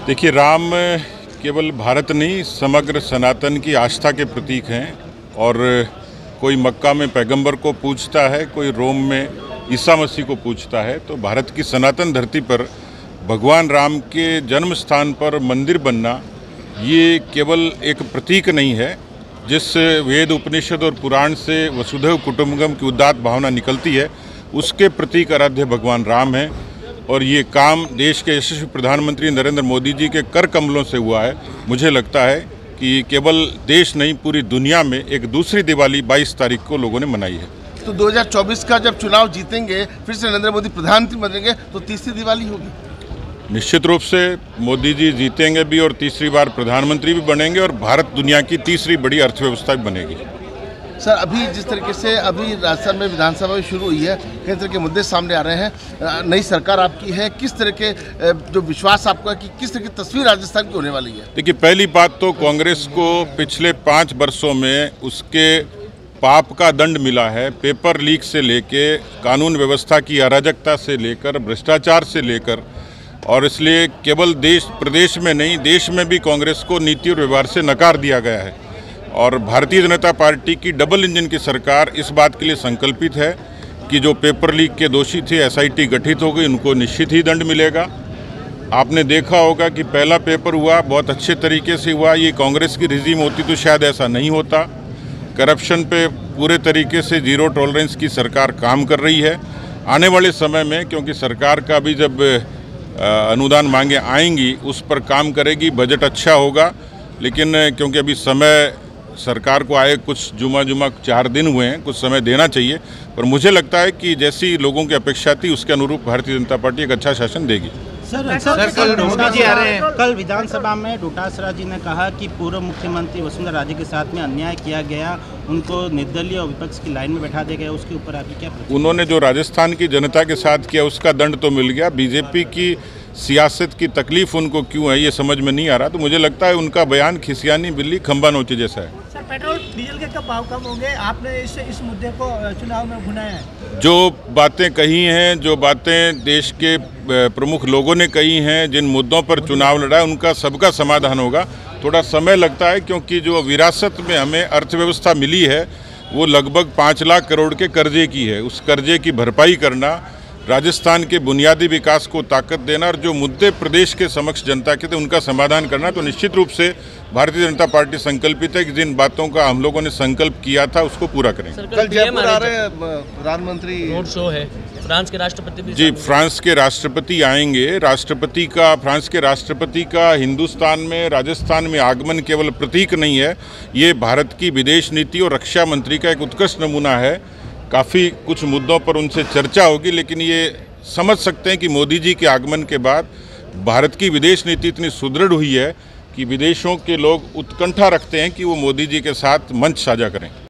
देखिए, राम केवल भारत नहीं, समग्र सनातन की आस्था के प्रतीक हैं। और कोई मक्का में पैगंबर को पूजता है, कोई रोम में ईसा मसीह को पूजता है। तो भारत की सनातन धरती पर भगवान राम के जन्म स्थान पर मंदिर बनना ये केवल एक प्रतीक नहीं है। जिस वेद, उपनिषद और पुराण से वसुधैव कुटुंबकम की उदात्त भावना निकलती है, उसके प्रतीक आराध्य भगवान राम हैं। और ये काम देश के यशस्वी प्रधानमंत्री नरेंद्र मोदी जी के कर कमलों से हुआ है। मुझे लगता है कि केवल देश नहीं, पूरी दुनिया में एक दूसरी दिवाली 22 तारीख को लोगों ने मनाई है। तो 2024 का जब चुनाव जीतेंगे, फिर से नरेंद्र मोदी प्रधानमंत्री बनेंगे, तो तीसरी दिवाली होगी। निश्चित रूप से मोदी जी जीतेंगे भी और तीसरी बार प्रधानमंत्री भी बनेंगे और भारत दुनिया की तीसरी बड़ी अर्थव्यवस्था भी बनेगी। सर, अभी जिस तरीके से अभी राजस्थान में विधानसभा भी शुरू हुई है, कई तरह के मुद्दे सामने आ रहे हैं, नई सरकार आपकी है, किस तरह के जो विश्वास आपका कि किस तरह की तस्वीर राजस्थान की होने वाली है? देखिए, पहली बात तो कांग्रेस को पिछले 5 वर्षों में उसके पाप का दंड मिला है। पेपर लीक से लेके, कानून व्यवस्था की अराजकता से लेकर, भ्रष्टाचार से लेकर, और इसलिए केवल प्रदेश में नहीं, देश में भी कांग्रेस को नीति और व्यवहार से नकार दिया गया है। और भारतीय जनता पार्टी की डबल इंजन की सरकार इस बात के लिए संकल्पित है कि जो पेपर लीक के दोषी थे, एसआईटी गठित हो गई, उनको निश्चित ही दंड मिलेगा। आपने देखा होगा कि पहला पेपर हुआ, बहुत अच्छे तरीके से हुआ। ये कांग्रेस की रिजीम होती तो शायद ऐसा नहीं होता। करप्शन पे पूरे तरीके से जीरो टॉलरेंस की सरकार काम कर रही है। आने वाले समय में, क्योंकि सरकार का भी जब अनुदान मांगे आएंगी, उस पर काम करेगी, बजट अच्छा होगा। लेकिन क्योंकि अभी समय सरकार को आए कुछ जुमा 4 दिन हुए हैं, कुछ समय देना चाहिए। पर मुझे लगता है कि जैसी लोगों की अपेक्षा थी, उसके अनुरूप भारतीय जनता पार्टी एक अच्छा शासन देगी। कल विधानसभा में डोटासरा जी ने कहा कि पूर्व मुख्यमंत्री वसुंधरा राजे के साथ में अन्याय किया गया, उनको निर्दलीय और विपक्ष की लाइन में बैठा दिया गया। उसके ऊपर आपकी क्या प्रतिक्रिया? उन्होंने जो राजस्थान की जनता के साथ किया, उसका दंड तो मिल गया। बीजेपी की सियासत की तकलीफ उनको क्यों है, ये समझ में नहीं आ रहा। तो मुझे लगता है उनका बयान खिसियानी बिल्ली खंबा नोचे जैसा है। सर, पेट्रोल डीजल के कब भाव कम होंगे? आपने इस मुद्दे को चुनाव में भुनाया है। जो बातें कही हैं, जो बातें देश के प्रमुख लोगों ने कही हैं, जिन मुद्दों पर चुनाव लड़ा है, उनका सबका समाधान होगा। थोड़ा समय लगता है, क्योंकि जो विरासत में हमें अर्थव्यवस्था मिली है, वो लगभग 5 लाख करोड़ के कर्जे की है। उस कर्जे की भरपाई करना, राजस्थान के बुनियादी विकास को ताकत देना, और जो मुद्दे प्रदेश के समक्ष जनता के थे, उनका समाधान करना। तो निश्चित रूप से भारतीय जनता पार्टी संकल्पित है कि जिन बातों का हम लोगों ने संकल्प किया था, उसको पूरा करेंगे। कल जयपुर आ रहे प्रधानमंत्री, रोड शो है, फ्रांस के राष्ट्रपति भी जी, फ्रांस के राष्ट्रपति आएंगे। फ्रांस के राष्ट्रपति का हिंदुस्तान में, राजस्थान में आगमन केवल प्रतीक नहीं है, ये भारत की विदेश नीति और रक्षा मंत्री का एक उत्कृष्ट नमूना है। काफ़ी कुछ मुद्दों पर उनसे चर्चा होगी, लेकिन ये समझ सकते हैं कि मोदी जी के आगमन के बाद भारत की विदेश नीति इतनी सुदृढ़ हुई है कि विदेशों के लोग उत्कंठा रखते हैं कि वो मोदी जी के साथ मंच साझा करें।